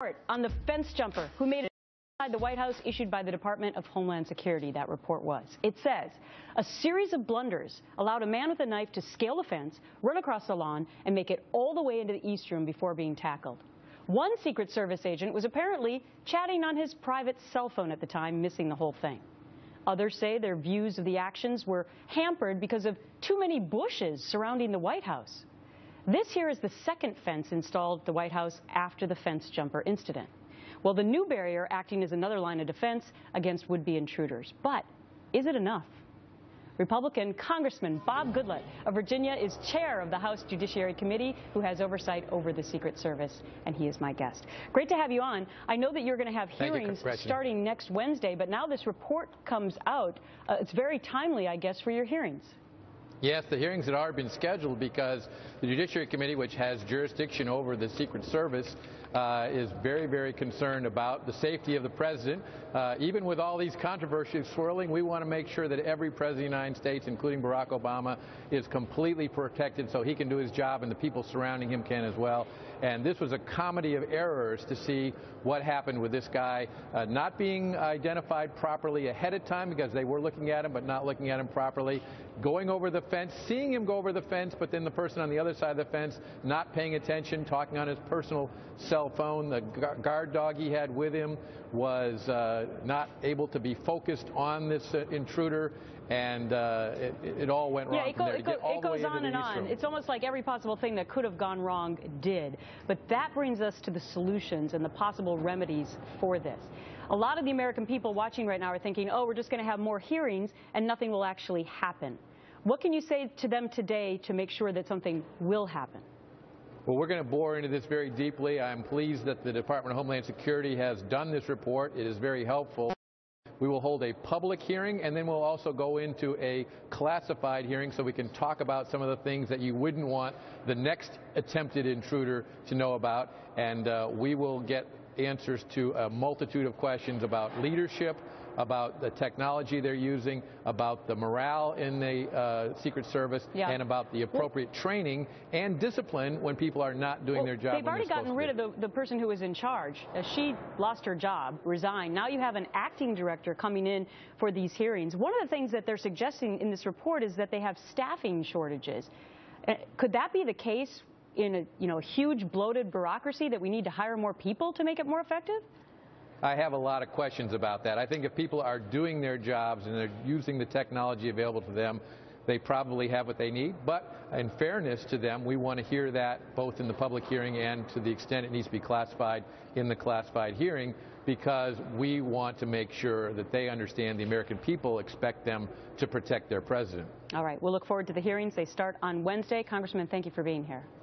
Report on the fence jumper who made it inside the White House issued by the Department of Homeland Security, that report was. It says a series of blunders allowed a man with a knife to scale the fence, run across the lawn, and make it all the way into the East Room before being tackled. One Secret Service agent was apparently chatting on his private cell phone at the time, missing the whole thing. Others say their views of the actions were hampered because of too many bushes surrounding the White House. This here is the second fence installed at the White House after the fence jumper incident. Well, the new barrier acting as another line of defense against would-be intruders. But is it enough? Republican Congressman Bob Goodlatte of Virginia is chair of the House Judiciary Committee, who has oversight over the Secret Service, and he is my guest. Great to have you on. I know that you're going to have hearings starting next Wednesday, but now this report comes out. It's very timely, I guess, for your hearings. Yes, the hearings had already been scheduled because the Judiciary Committee, which has jurisdiction over the Secret Service, is very, very concerned about the safety of the president. Even with all these controversies swirling, we want to make sure that every president of the United States, including Barack Obama, is completely protected so he can do his job and the people surrounding him can as well. And this was a comedy of errors to see what happened with this guy not being identified properly ahead of time because they were looking at him but not looking at him properly, going over the fence, seeing him go over the fence, but then the person on the other side of the fence not paying attention, talking on his personal cell phone. The guard dog he had with him was not able to be focused on this intruder, and it all went wrong. It goes on and on. It's almost like every possible thing that could have gone wrong did. But that brings us to the solutions and the possible remedies for this. A lot of the American people watching right now are thinking, oh, we're just going to have more hearings and nothing will actually happen. What can you say to them today to make sure that something will happen? Well, we're going to bore into this very deeply. I'm pleased that the Department of Homeland Security has done this report. It is very helpful. We will hold a public hearing, and then we'll also go into a classified hearing so we can talk about some of the things that you wouldn't want the next attempted intruder to know about. And we will get answers to a multitude of questions about leadership, about the technology they're using, about the morale in the Secret Service, and about the appropriate training and discipline when people are not doing their job. They've already gotten rid of the person who was in charge. She lost her job, resigned. Now you have an acting director coming in for these hearings. One of the things that they're suggesting in this report is that they have staffing shortages. Could that be the case in a huge bloated bureaucracy, that we need to hire more people to make it more effective? I have a lot of questions about that. I think if people are doing their jobs and they're using the technology available to them, they probably have what they need. But in fairness to them, we want to hear that both in the public hearing and to the extent it needs to be classified in the classified hearing, because we want to make sure that they understand the American people expect them to protect their president. All right. We'll look forward to the hearings. They start on Wednesday. Congressman, thank you for being here.